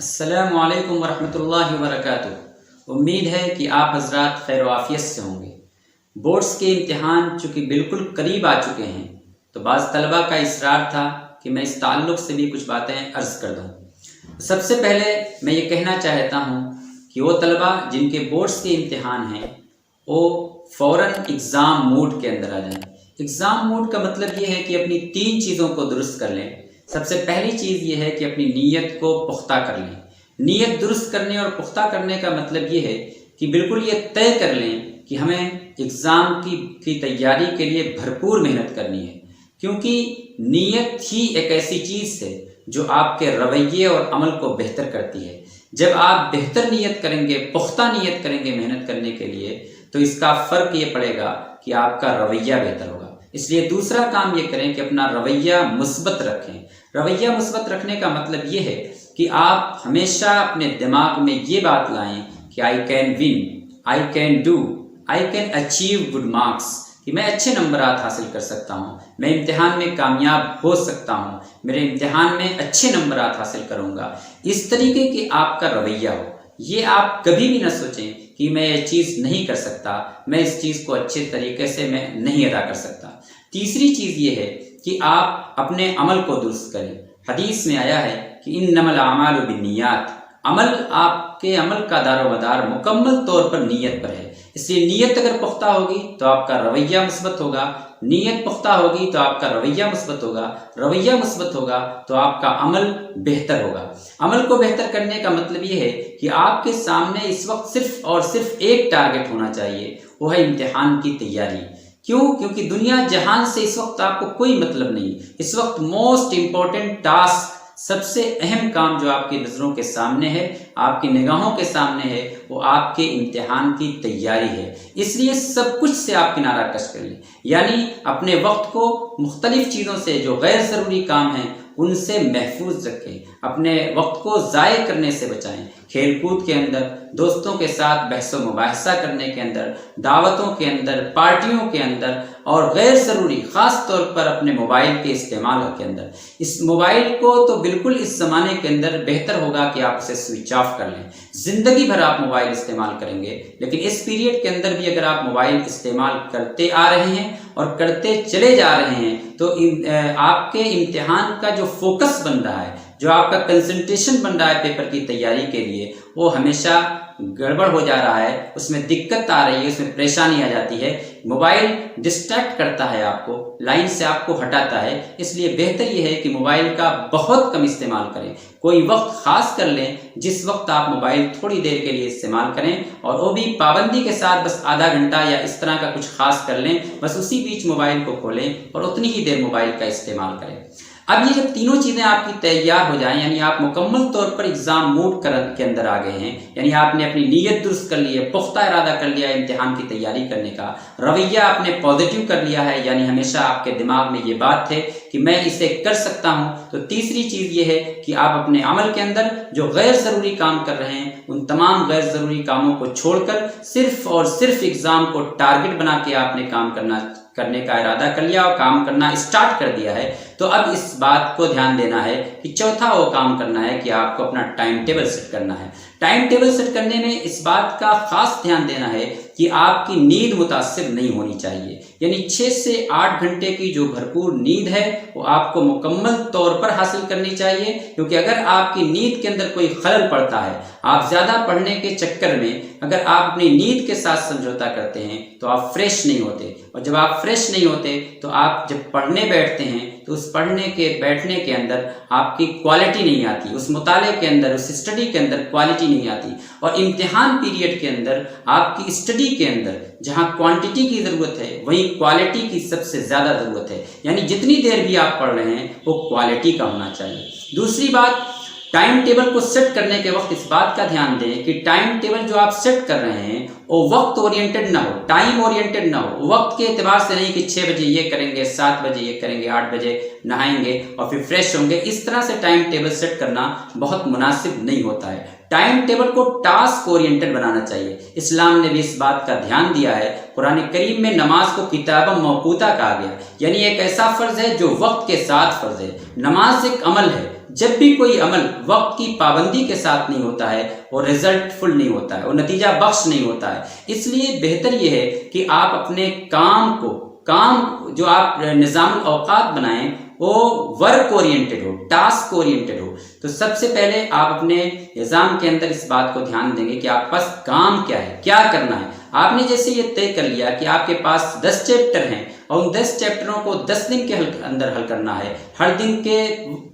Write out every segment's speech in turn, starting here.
अस्सलामु अलैकुम वरहमतुल्लाहि वबरकातुहू। उम्मीद है कि आप हजरात खैर आफियत से होंगे। बोर्ड्स के इम्तिहान चूँकि बिल्कुल करीब आ चुके हैं तो बाज़ तलबा का इसरार था कि मैं इस ताल्लुक़ से भी कुछ बातें अर्ज़ कर दूँ। सबसे पहले मैं ये कहना चाहता हूँ कि वो तलबा जिनके बोर्ड्स के इम्तिहान हैं वो फ़ौरन एग्ज़ाम मोड के अंदर आ जाएं। एग्ज़ाम मोड का मतलब ये है कि अपनी 3 चीज़ों को दुरुस्त कर लें। सबसे पहली चीज़ ये है कि अपनी नीयत को पुख्ता कर लें। नीयत दुरुस्त करने और पुख्ता करने का मतलब ये है कि बिल्कुल ये तय कर लें कि हमें एग्ज़ाम की तैयारी के लिए भरपूर मेहनत करनी है, क्योंकि नीयत ही एक ऐसी चीज़ है जो आपके रवैये और अमल को बेहतर करती है। जब आप बेहतर नीयत करेंगे, पुख्ता नीयत करेंगे मेहनत करने के लिए, तो इसका फ़र्क ये पड़ेगा कि आपका रवैया बेहतर होगा। इसलिए दूसरा काम ये करें कि अपना रवैया मुस्बत रखें। रवैया मुस्बत रखने का मतलब ये है कि आप हमेशा अपने दिमाग में ये बात लाएं कि I can win, I can do, I can achieve good marks, कि मैं अच्छे नंबरात हासिल कर सकता हूँ, मैं इम्तिहान में कामयाब हो सकता हूँ, मेरे इम्तिहान में अच्छे नंबरात हासिल करूँगा। इस तरीके की आपका रवैया हो। ये आप कभी भी ना सोचें कि मैं ये चीज़ नहीं कर सकता, मैं इस चीज़ को अच्छे तरीके से मैं नहीं अदा कर सकता। तीसरी चीज़ ये है कि आप अपने अमल को दुरुस्त करें। हदीस में आया है कि इन्नमल आमालु बिन्नियात, आपके अमल का दारोमदार मुकम्मल तौर पर नीयत पर है। इसलिए नीयत अगर पुख्ता होगी तो आपका रवैया मुस्बत होगा, नीयत पुख्ता होगी तो आपका रवैया मुस्बत होगा, रवैया मुस्बत होगा तो आपका अमल बेहतर होगा। अमल को बेहतर करने का मतलब ये है कि आपके सामने इस वक्त सिर्फ और सिर्फ एक टारगेट होना चाहिए, वो है इम्तिहान की तैयारी। क्यों? क्योंकि दुनिया जहान से इस वक्त आपको कोई मतलब नहीं। इस वक्त मोस्ट इम्पॉर्टेंट टास्क, सबसे अहम काम जो आपकी नज़रों के सामने है, आपकी निगाहों के सामने है, वो आपके इम्तिहान की तैयारी है। इसलिए सब कुछ से आप किनारा कश कर लें, यानी अपने वक्त को मुख्तलिफ चीज़ों से, जो गैर ज़रूरी काम हैं, उनसे महफूज रखें। अपने वक्त को ज़ाय करने से बचाएं। खेल कूद के अंदर, दोस्तों के साथ बहस मुबाहिसा करने के अंदर, दावतों के अंदर, पार्टियों के अंदर, और गैर ज़रूरी ख़ास तौर पर अपने मोबाइल के इस्तेमाल के अंदर। इस मोबाइल को तो बिल्कुल इस ज़माने के अंदर बेहतर होगा कि आप उसे स्विच ऑफ कर लें। ज़िंदगी भर आप मोबाइल इस्तेमाल करेंगे, लेकिन इस पीरियड के अंदर भी अगर आप मोबाइल इस्तेमाल करते आ रहे हैं और करते चले जा रहे हैं तो आपके इम्तिहान का जो फोकस बन रहा है, जो आपका कंसंट्रेशन बन रहा है पेपर की तैयारी के लिए, वो हमेशा गड़बड़ हो जा रहा है, उसमें दिक्कत आ रही है, उसमें परेशानी आ जाती है। मोबाइल डिस्ट्रैक्ट करता है आपको, लाइन से आपको हटाता है। इसलिए बेहतर ये है कि मोबाइल का बहुत कम इस्तेमाल करें। कोई वक्त ख़ास कर लें जिस वक्त आप मोबाइल थोड़ी देर के लिए इस्तेमाल करें, और वो भी पाबंदी के साथ, बस आधा घंटा या इस तरह का कुछ ख़ास कर लें। बस उसी बीच मोबाइल को खोलें और उतनी ही देर मोबाइल का इस्तेमाल करें। अब ये जब तीनों चीज़ें आपकी तैयार हो जाएं, यानी आप मुकम्मल तौर पर एग्ज़ाम मोड के अंदर आ गए हैं, यानी आपने अपनी नीयत दुरुस्त कर ली है, पुख्ता इरादा कर लिया है इम्तिहान की तैयारी करने का, रवैया आपने पॉजिटिव कर लिया है, यानी हमेशा आपके दिमाग में ये बात है कि मैं इसे कर सकता हूँ, तो तीसरी चीज़ ये है कि आप अपने अमल के अंदर जो गैर ज़रूरी काम कर रहे हैं, उन तमाम गैर ज़रूरी कामों को छोड़कर सिर्फ और सिर्फ एग्ज़ाम को टारगेट बना के आपने काम करने का इरादा कर लिया और काम करना स्टार्ट कर दिया है। तो अब इस बात को ध्यान देना है कि चौथा वो काम करना है कि आपको अपना टाइम टेबल सेट करना है। टाइम टेबल सेट करने में इस बात का खास ध्यान देना है कि आपकी नींद मुतासिर नहीं होनी चाहिए, यानी 6 से 8 घंटे की जो भरपूर नींद है वो आपको मुकम्मल तौर पर हासिल करनी चाहिए। क्योंकि अगर आपकी नींद के अंदर कोई खलल पड़ता है, आप ज़्यादा पढ़ने के चक्कर में अगर आप अपनी नींद के साथ समझौता करते हैं तो आप फ्रेश नहीं होते, और जब आप फ्रेश नहीं होते तो आप जब पढ़ने बैठते हैं तो उस बैठने के अंदर आपकी क्वालिटी नहीं आती, उस मुताले के अंदर, उस स्टडी के अंदर क्वालिटी नहीं आती। और इम्तिहान पीरियड के अंदर आपकी स्टडी के अंदर जहाँ क्वांटिटी की ज़रूरत है, वहीं क्वालिटी की सबसे ज़्यादा ज़रूरत है। यानी जितनी देर भी आप पढ़ रहे हैं वो क्वालिटी का होना चाहिए। दूसरी बात, टाइम टेबल को सेट करने के वक्त इस बात का ध्यान दें कि टाइम टेबल जो आप सेट कर रहे हैं वो वक्त ओरिएंटेड ना हो, टाइम ओरिएंटेड ना हो। वक्त के एतबार से नहीं कि 6 बजे ये करेंगे, 7 बजे ये करेंगे, 8 बजे नहाएंगे और फिर फ्रेश होंगे। इस तरह से टाइम टेबल सेट करना बहुत मुनासिब नहीं होता है। टाइम टेबल को टास्क ओरिएंटेड बनाना चाहिए। इस्लाम ने भी इस बात का ध्यान दिया है। कुरान करीम में नमाज को किताब मौकूता कहा गया, यानी एक ऐसा फ़र्ज़ है जो वक्त के साथ फ़र्ज़ है। नमाज एक अमल है जब भी कोई अमल वक्त की पाबंदी के साथ नहीं होता है वो रिजल्टफुल नहीं होता है, वो नतीजा बख्श नहीं होता है। इसलिए बेहतर ये है कि आप अपने काम जो आप निज़ाम औकात बनाएं वो वर्क ओरिएंटेड हो, टास्क ओरिएंटेड हो। तो सबसे पहले आप अपने निज़ाम के अंदर इस बात को ध्यान देंगे कि आप पास काम क्या है, क्या करना है। आपने जैसे ये तय कर लिया कि आपके पास 10 चैप्टर हैं और उन 10 चैप्टरों को 10 दिन के अंदर हल करना है, हर दिन के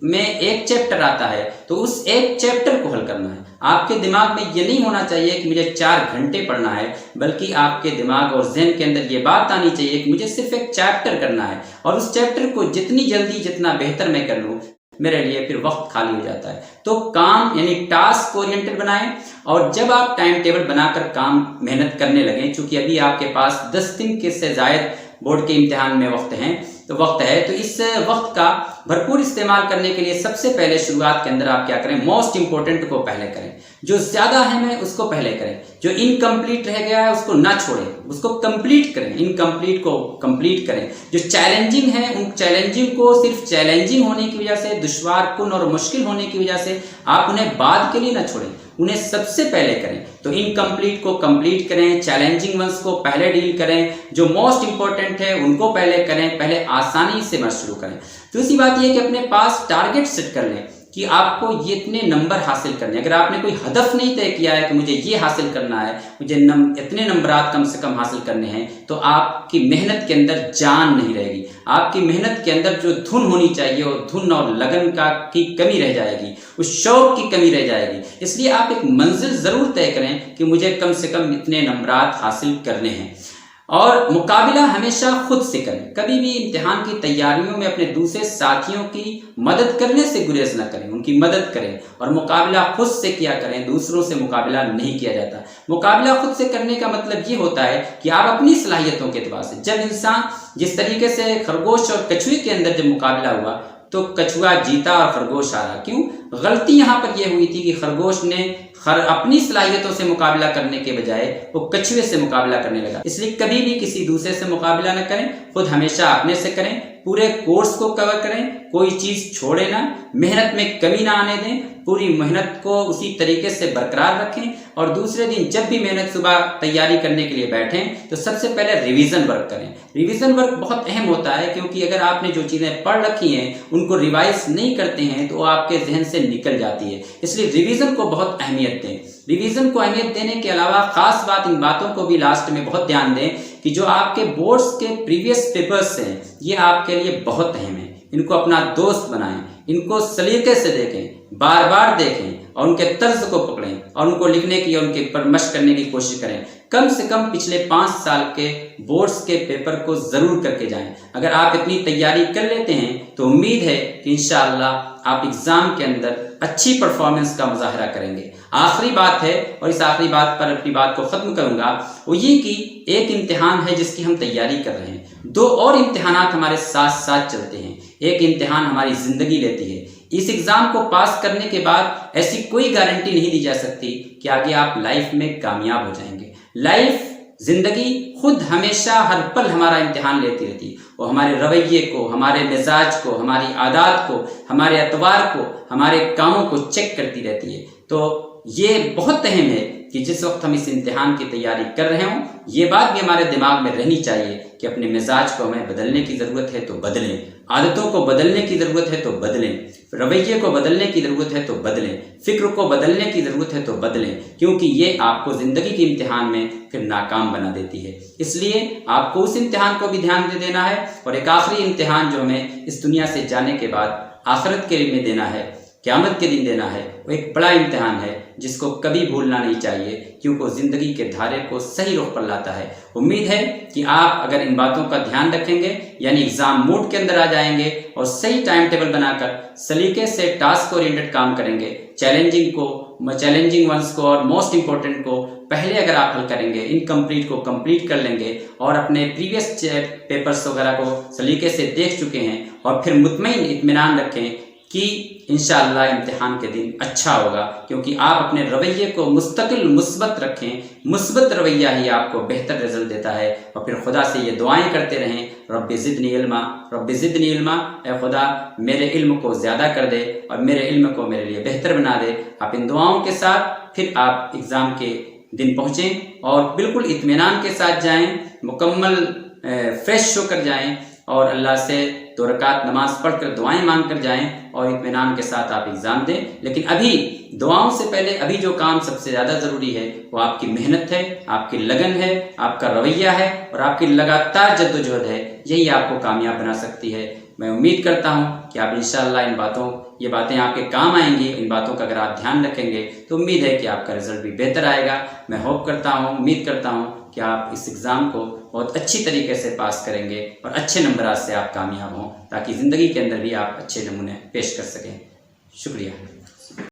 में एक चैप्टर आता है तो उस एक चैप्टर को हल करना है। आपके दिमाग में ये नहीं होना चाहिए कि मुझे 4 घंटे पढ़ना है, बल्कि आपके दिमाग और जहन के अंदर ये बात आनी चाहिए कि मुझे सिर्फ एक चैप्टर करना है और उस चैप्टर को जितनी जल्दी जितना बेहतर मैं कर लूँ मेरे लिए फिर वक्त खाली हो जाता है। तो काम यानी टास्क ओरिएंटेड बनाएं और जब आप टाइम टेबल बनाकर काम मेहनत करने लगें, चूंकि अभी आपके पास 10 दिन के से जायद बोर्ड के इम्तिहान में वक्त है तो इस वक्त का भरपूर इस्तेमाल करने के लिए सबसे पहले शुरुआत के अंदर आप क्या करें, मोस्ट इंपॉर्टेंट को पहले करें, जो ज्यादा अहम है उसको पहले करें, जो इनकम्प्लीट रह गया है उसको ना छोड़ें, उसको कंप्लीट करें, इनकम्प्लीट को कंप्लीट करें। जो चैलेंजिंग है उन चैलेंजिंग को सिर्फ चैलेंजिंग होने की वजह से, दुश्वार कुन और मुश्किल होने की वजह से आप उन्हें बाद के लिए ना छोड़ें, उन्हें सबसे पहले करें। तो इनकम्प्लीट को कंप्लीट करें, चैलेंजिंग वंस को पहले डील करें, जो मोस्ट इंपॉर्टेंट है उनको पहले करें, पहले आसानी से मत शुरू करें। दूसरी बात यह कि अपने पास टारगेट सेट कर लें कि आपको ये इतने नंबर हासिल करने। अगर आपने कोई हदफ नहीं तय किया है कि मुझे ये हासिल करना है, मुझे इतने नंबरात कम से कम हासिल करने हैं, तो आपकी मेहनत के अंदर जान नहीं रहेगी। आपकी मेहनत के अंदर जो धुन होनी चाहिए वो धुन और लगन की कमी रह जाएगी, उस शौक की कमी रह जाएगी। इसलिए आप एक मंजिल जरूर तय करें कि मुझे कम से कम इतने नंबरात हासिल करने हैं। और मुकाबला हमेशा खुद से करें। कभी भी इम्तिहान की तैयारियों में अपने दूसरे साथियों की मदद करने से गुरेज न करें, उनकी मदद करें और मुकाबला खुद से किया करें, दूसरों से मुकाबला नहीं किया जाता। मुकाबला खुद से करने का मतलब ये होता है कि आप अपनी सलाहियतों के एतबार से, जब इंसान जिस तरीके से खरगोश और कछुए के अंदर जब मुकाबला हुआ तो कछुआ जीता और खरगोश हारा। क्यों? गलती यहाँ पर यह हुई थी कि खरगोश ने अपनी सलाहियतों से मुकाबला करने के बजाय वो कछुए से मुकाबला करने लगा। इसलिए कभी भी किसी दूसरे से मुकाबला न करें, खुद हमेशा अपने से करें, पूरे कोर्स को कवर करें, कोई चीज छोड़े ना, मेहनत में कमी ना आने दें, पूरी मेहनत को उसी तरीके से बरकरार रखें। और दूसरे दिन जब भी मेहनत सुबह तैयारी करने के लिए बैठें तो सबसे पहले रिवीजन वर्क करें। रिवीजन वर्क बहुत अहम होता है, क्योंकि अगर आपने जो चीजें पढ़ रखी हैं उनको रिवाइज नहीं करते हैं तो आपके जहन से निकल जाती है। इसलिए रिवीजन को बहुत अहमियत दें। रिवीजन को अहमियत देने के अलावा खास बात, इन बातों को भी लास्ट में बहुत ध्यान दें कि जो आपके बोर्ड्स के प्रीवियस पेपर्स हैं ये आपके लिए बहुत अहम है। इनको अपना दोस्त बनाएं, इनको सलीके से देखें, बार बार देखें और उनके तर्ज को पकड़ें और उनको लिखने की और उनके पर मशक करने की कोशिश करें। कम से कम पिछले 5 साल के बोर्ड्स के पेपर को जरूर करके जाएं। अगर आप इतनी तैयारी कर लेते हैं तो उम्मीद है कि इंशाअल्लाह आप एग्जाम के अंदर अच्छी परफॉर्मेंस का मुजाहरा करेंगे। आखिरी बात है और इस आखिरी बात पर अपनी बात को खत्म करूंगा, वो ये कि एक इम्तिहान है जिसकी हम तैयारी कर रहे हैं, 2 और इम्तिहानात हमारे साथ साथ चलते हैं। एक इम्तिहान हमारी जिंदगी लेती है। इस एग्जाम को पास करने के बाद ऐसी कोई गारंटी नहीं दी जा सकती कि आगे आप लाइफ में कामयाब हो जाएंगे। लाइफ, जिंदगी खुद हमेशा हर पल हमारा इम्तिहान लेती रहती है। वो हमारे रवैये को, हमारे मिजाज को, हमारी आदत को, हमारे अतवार को, हमारे कामों को चेक करती रहती है। तो ये बहुत अहम है कि जिस वक्त हम इस इम्तिहान की तैयारी कर रहे हों ये बात भी हमारे दिमाग में रहनी चाहिए कि अपने मिजाज को हमें बदलने की ज़रूरत है तो बदलें, आदतों को बदलने की ज़रूरत है तो बदलें, रवैये को बदलने की ज़रूरत है तो बदलें, फिक्र को बदलने की ज़रूरत है तो बदलें, क्योंकि ये आपको ज़िंदगी के इम्तिहान में फिर नाकाम बना देती है। इसलिए आपको उस इम्तिहान को भी ध्यान दे देना है। और एक आखिरी इम्तिहान जो हमें इस दुनिया से जाने के बाद आखिरत के लिए देना है, क़यामत के दिन देना है, वो एक बड़ा इम्तिहान है जिसको कभी भूलना नहीं चाहिए, क्योंकि ज़िंदगी के धारे को सही रुख पर लाता है। उम्मीद है कि आप अगर इन बातों का ध्यान रखेंगे यानी एग्ज़ाम मोड के अंदर आ जाएंगे और सही टाइम टेबल बनाकर सलीके से टास्क ओरिएंटेड काम करेंगे, चैलेंजिंग वंस को और मोस्ट इंपॉर्टेंट को पहले अगर आप हल करेंगे, इनकम्प्लीट को कंप्लीट कर लेंगे और अपने प्रीवियस पेपर्स वगैरह को सलीके से देख चुके हैं और फिर मुतमईन इत्मीनान रखें कि इंशाअल्लाह इम्तिहान के दिन अच्छा होगा, क्योंकि आप अपने रवैये को मुस्तकिल मुस्बत रखें। मुस्बत रवैया ही आपको बेहतर रिजल्ट देता है। और फिर खुदा से ये दुआएं करते रहें, रब्बि ज़िदनी इल्मा, रब्बि ज़िदनी इल्मा, ए खुदा मेरे इल्म को ज़्यादा कर दे और मेरे इल्म को मेरे लिए बेहतर बना दे। आप इन दुआओं के साथ फिर आप एग्ज़ाम के दिन पहुँचें और बिल्कुल इत्मीनान के साथ जाएँ, मुकम्मल फ्रेश होकर जाएँ और अल्लाह से 2 रकात नमाज पढ़कर दुआएं मांग कर जाएं और इत्मीनान के साथ आप एग्ज़ाम दें। लेकिन अभी दुआओं से पहले अभी जो काम सबसे ज़्यादा ज़रूरी है वो आपकी मेहनत है, आपकी लगन है, आपका रवैया है और आपकी लगातार जद्दोजहद है। यही आपको कामयाब बना सकती है। मैं उम्मीद करता हूँ कि आप इंशाअल्लाह ये बातें आपके काम आएंगी। इन बातों का अगर आप ध्यान रखेंगे तो उम्मीद है कि आपका रिज़ल्ट भी बेहतर आएगा। मैं होप करता हूँ, उम्मीद करता हूँ कि आप इस एग्ज़ाम को बहुत अच्छी तरीके से पास करेंगे और अच्छे नंबरात से आप कामयाब हों, ताकि ज़िंदगी के अंदर भी आप अच्छे नमूने पेश कर सकें। शुक्रिया।